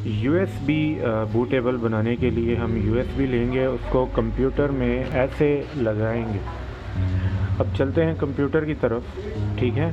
USB bootable बनाने के लिए हम यूएसबी लेंगे, उसको कंप्यूटर में ऐसे लगाएंगे। अब चलते हैं कंप्यूटर की तरफ, ठीक है।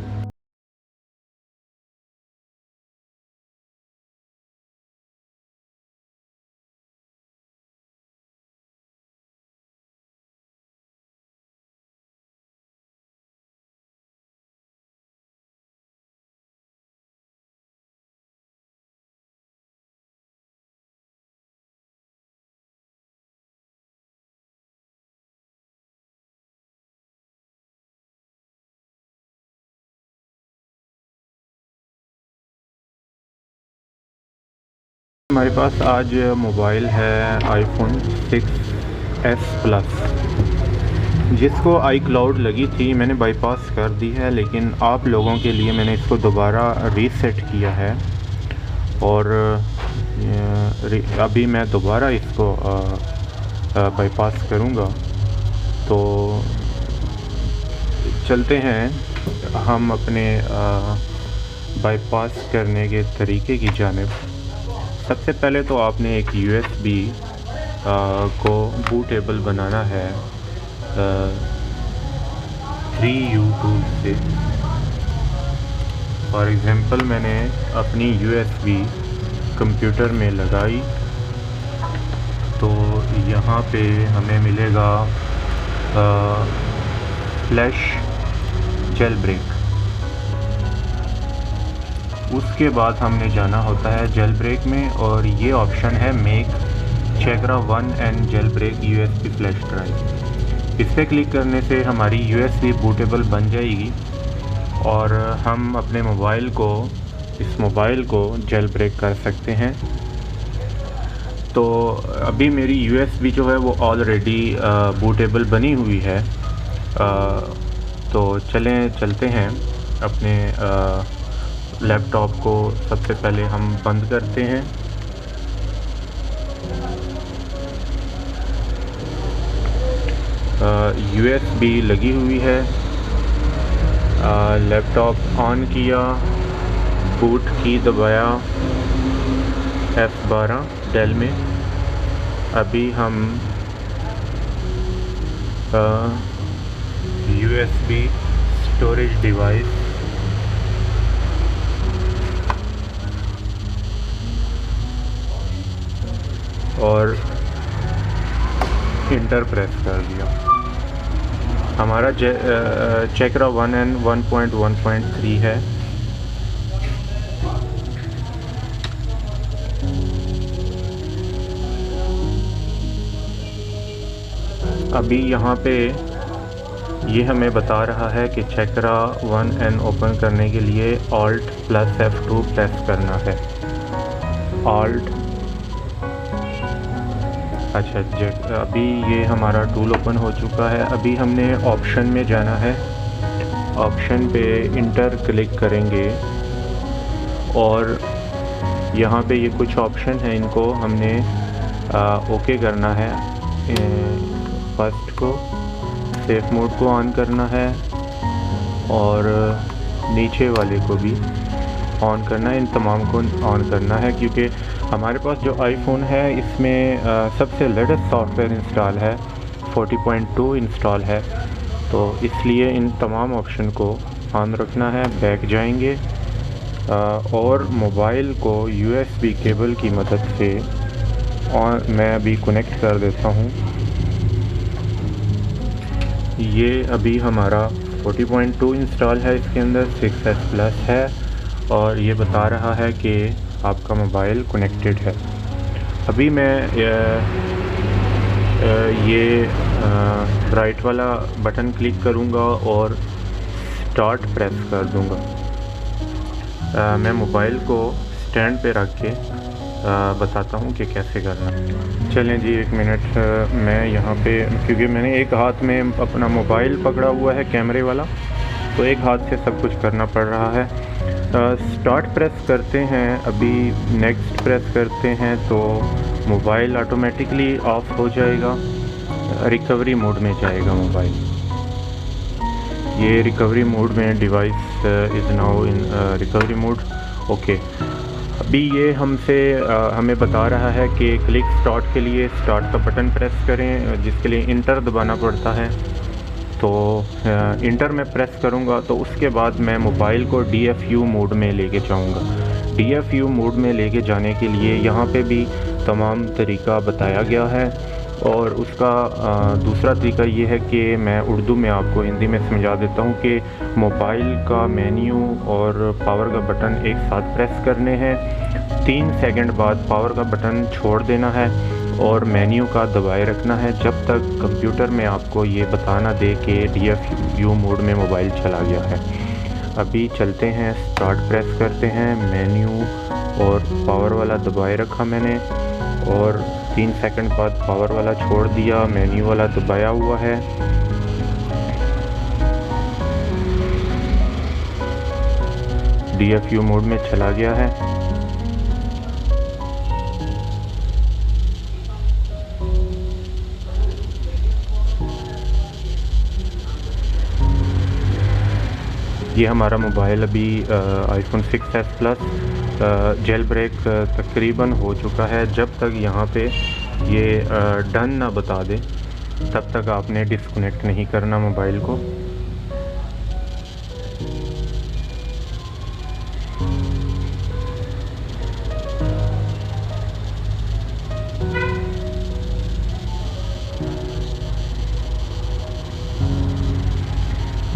हमारे पास आज मोबाइल है आईफोन 6s प्लस, जिसको आई क्लाउड लगी थी, मैंने बाईपास कर दी है, लेकिन आप लोगों के लिए मैंने इसको दोबारा रीसेट किया है और अभी मैं दोबारा इसको बाईपास करूँगा। तो चलते हैं हम अपने बाईपास करने के तरीके की जानिब। सबसे पहले तो आपने एक यूएसबी को बूटेबल बनाना है 3U2 से। फॉर एग्ज़ाम्पल मैंने अपनी यूएसबी कंप्यूटर में लगाई, तो यहाँ पे हमें मिलेगा फ्लैश जेल ब्रेक। उसके बाद हमने जाना होता है जेल ब्रेक में, और ये ऑप्शन है make checkra1n 1N jailbreak USB flash drive. इस पर क्लिक करने से हमारी यूएसबी बूटेबल बन जाएगी और हम अपने इस मोबाइल को जेल ब्रेक कर सकते हैं। तो अभी मेरी यूएसबी जो है वो ऑलरेडी बूटेबल बनी हुई है। तो चलते हैं अपने लैपटॉप को। सबसे पहले हम बंद करते हैं। यूएसबी लगी हुई है, लैपटॉप ऑन किया, बूट की दबाया F12 डेल में। अभी हम यूएसबी स्टोरेज डिवाइस और इंटर प्रेस कर दिया। हमारा चेकरा 1N 1.1.3 है। अभी यहाँ पे ये हमें बता रहा है कि चेकरा 1N ओपन करने के लिए Alt + F2 प्रेस करना है। Alt अच्छा, अभी ये हमारा टूल ओपन हो चुका है। अभी हमने ऑप्शन में जाना है। ऑप्शन पे इंटर क्लिक करेंगे और यहाँ पे ये कुछ ऑप्शन हैं, इनको हमने ओके करना है। फर्स्ट को सेफ मोड को ऑन करना है और नीचे वाले को भी ऑन करना है। इन तमाम को ऑन करना है क्योंकि हमारे पास जो आईफोन है इसमें सबसे लेटेस्ट सॉफ्टवेयर इंस्टॉल है, 40.2 इंस्टॉल है। तो इसलिए इन तमाम ऑप्शन को ऑन रखना है। बैक जाएंगे और मोबाइल को यूएसबी केबल की मदद से मैं अभी कनेक्ट कर देता हूँ। ये अभी हमारा 40.2 इंस्टॉल है, इसके अंदर 6s प्लस है और ये बता रहा है कि आपका मोबाइल कनेक्टेड है। अभी मैं ये राइट वाला बटन क्लिक करूँगा और स्टार्ट प्रेस कर दूँगा। मैं मोबाइल को स्टैंड पे रख के बताता हूँ कि कैसे करना है। चलें जी, 1 मिनट। मैं यहाँ पे, क्योंकि मैंने एक हाथ में अपना मोबाइल पकड़ा हुआ है कैमरे वाला, तो एक हाथ से सब कुछ करना पड़ रहा है। स्टार्ट प्रेस करते हैं, अभी नेक्स्ट प्रेस करते हैं तो मोबाइल ऑटोमेटिकली ऑफ हो जाएगा, रिकवरी मोड में जाएगा मोबाइल। ये रिकवरी मोड में device is now in recovery mode. Okay, अभी ये हमें बता रहा है कि क्लिक स्टार्ट के लिए स्टार्ट का बटन प्रेस करें, जिसके लिए इंटर दबाना पड़ता है। तो इंटर में प्रेस करूँगा तो उसके बाद मैं मोबाइल को DFU मोड में लेके जाऊँगा। DFU मोड में लेके जाने के लिए यहाँ पे भी तमाम तरीका बताया गया है, और उसका दूसरा तरीका ये है कि मैं उर्दू में आपको हिंदी में समझा देता हूँ कि मोबाइल का मेन्यू और पावर का बटन एक साथ प्रेस करने हैं। 3 सेकंड बाद पावर का बटन छोड़ देना है और मेन्यू का दबाए रखना है जब तक कंप्यूटर में आपको ये बताना दे कि DFU मोड में मोबाइल चला गया है। अभी चलते हैं, स्टार्ट प्रेस करते हैं, मेन्यू और पावर वाला दबाए रखा मैंने, और 3 सेकंड बाद पावर वाला छोड़ दिया, मेन्यू वाला दबाया हुआ है। DFU मोड में चला गया है। ये हमारा मोबाइल अभी iPhone 6s plus jail break तकरीबन हो चुका है। जब तक यहाँ पे ये डन ना बता दे तब तक आपने डिस्कनेक्ट नहीं करना मोबाइल को।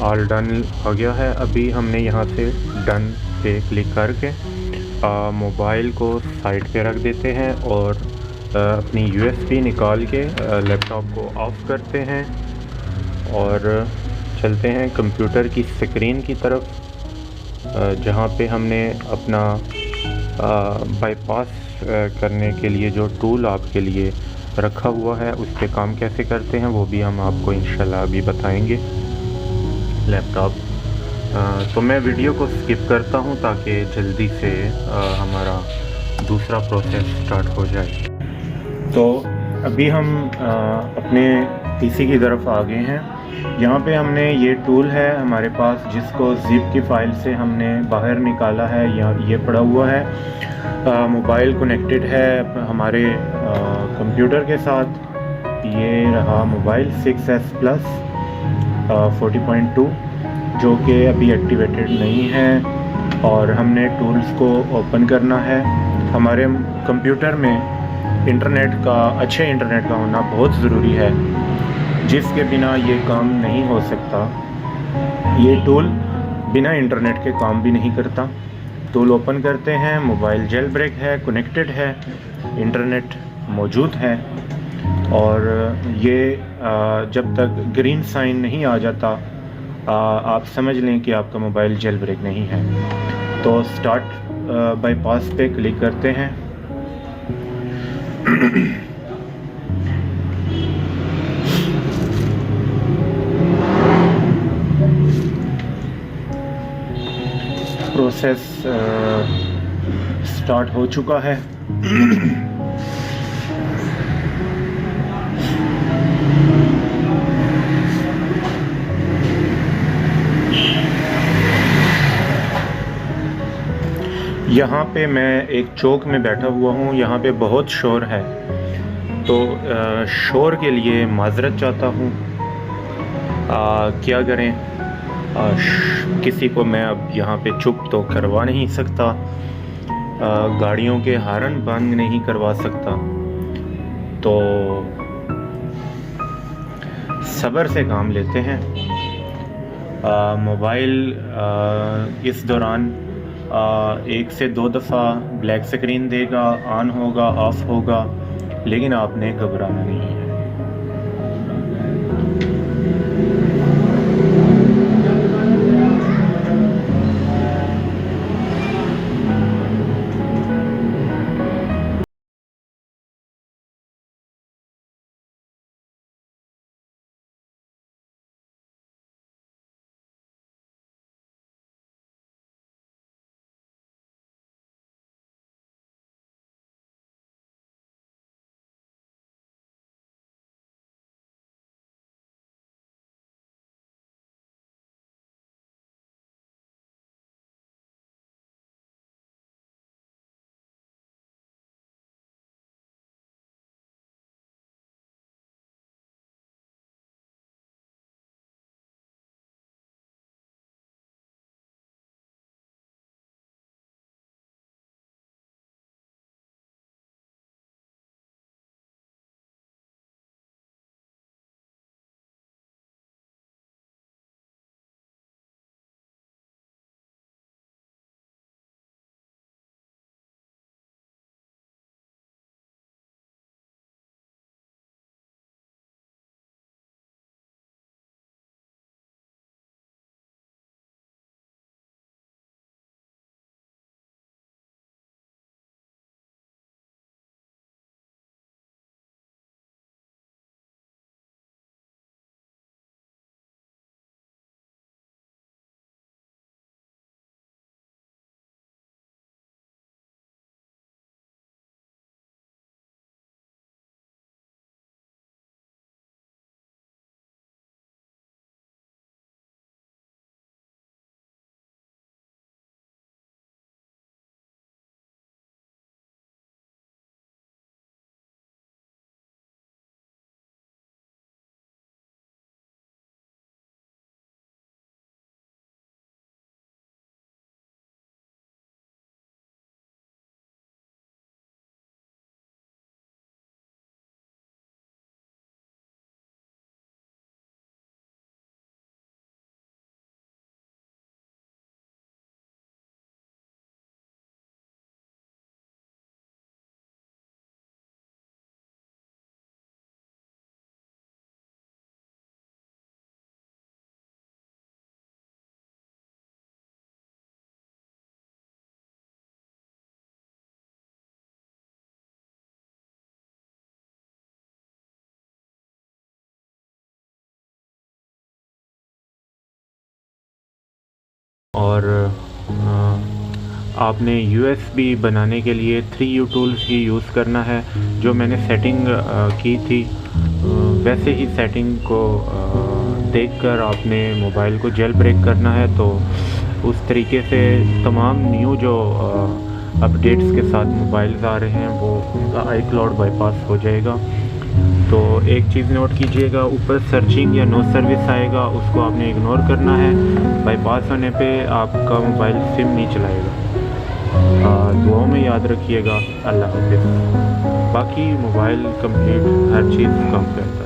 ऑल डन हो गया है। अभी हमने यहाँ से डन पे क्लिक करके मोबाइल को साइड पे रख देते हैं और अपनी USB निकाल के लैपटॉप को ऑफ़ करते हैं और चलते हैं कंप्यूटर की स्क्रीन की तरफ, जहाँ पे हमने अपना बाईपास करने के लिए जो टूल आपके लिए रखा हुआ है उस पे काम कैसे करते हैं वो भी हम आपको इंशाल्लाह अभी बताएंगे। लैपटॉप तो मैं वीडियो को स्किप करता हूं ताकि जल्दी से हमारा दूसरा प्रोसेस स्टार्ट हो जाए। तो अभी हम अपने PC की तरफ आ गए हैं। यहाँ पे हमने ये टूल है हमारे पास जिसको ज़िप की फ़ाइल से हमने बाहर निकाला है, ये पड़ा हुआ है। मोबाइल कनेक्टेड है हमारे कंप्यूटर के साथ। ये रहा मोबाइल 6s प्लस 40.2 जो कि अभी एक्टिवेटेड नहीं है, और हमने टूल्स को ओपन करना है। हमारे कंप्यूटर में अच्छे इंटरनेट का होना बहुत ज़रूरी है, जिसके बिना ये काम नहीं हो सकता। ये टूल बिना इंटरनेट के काम भी नहीं करता। टूल ओपन करते हैं, मोबाइल जेल ब्रेक है, कनेक्टेड है, इंटरनेट मौजूद है, और ये जब तक ग्रीन साइन नहीं आ जाता आप समझ लें कि आपका मोबाइल जेल ब्रेक नहीं है। तो स्टार्ट बाईपास पे क्लिक करते हैं। प्रोसेस स्टार्ट हो चुका है। यहाँ पे मैं एक चौक में बैठा हुआ हूँ, यहाँ पे बहुत शोर है, तो शोर के लिए माजरत चाहता हूँ। क्या करें, किसी को मैं अब यहाँ पे चुप तो करवा नहीं सकता, गाड़ियों के हॉर्न बंद नहीं करवा सकता, तो सब्र से काम लेते हैं। मोबाइल इस दौरान 1 से 2 दफ़ा ब्लैक स्क्रीन देगा, ऑन होगा, ऑफ होगा, लेकिन आपने घबराना नहीं है। और आपने USB बनाने के लिए 3U टूल्स ही यूज़ करना है। जो मैंने सेटिंग की थी वैसे ही सेटिंग को देखकर आपने मोबाइल को जेल ब्रेक करना है। तो उस तरीके से तमाम न्यू जो अपडेट्स के साथ मोबाइल्स आ रहे हैं वो उनका iCloud बाईपास हो जाएगा। तो एक चीज़ नोट कीजिएगा, ऊपर सर्चिंग या नो सर्विस आएगा, उसको आपने इग्नोर करना है। बाईपास होने पे आपका मोबाइल सिम नहीं चलाएगा। दुआओं में याद रखिएगा। अल्लाह हाफ़िज़। बाकी मोबाइल कंप्लीट हर चीज़ काम करता है।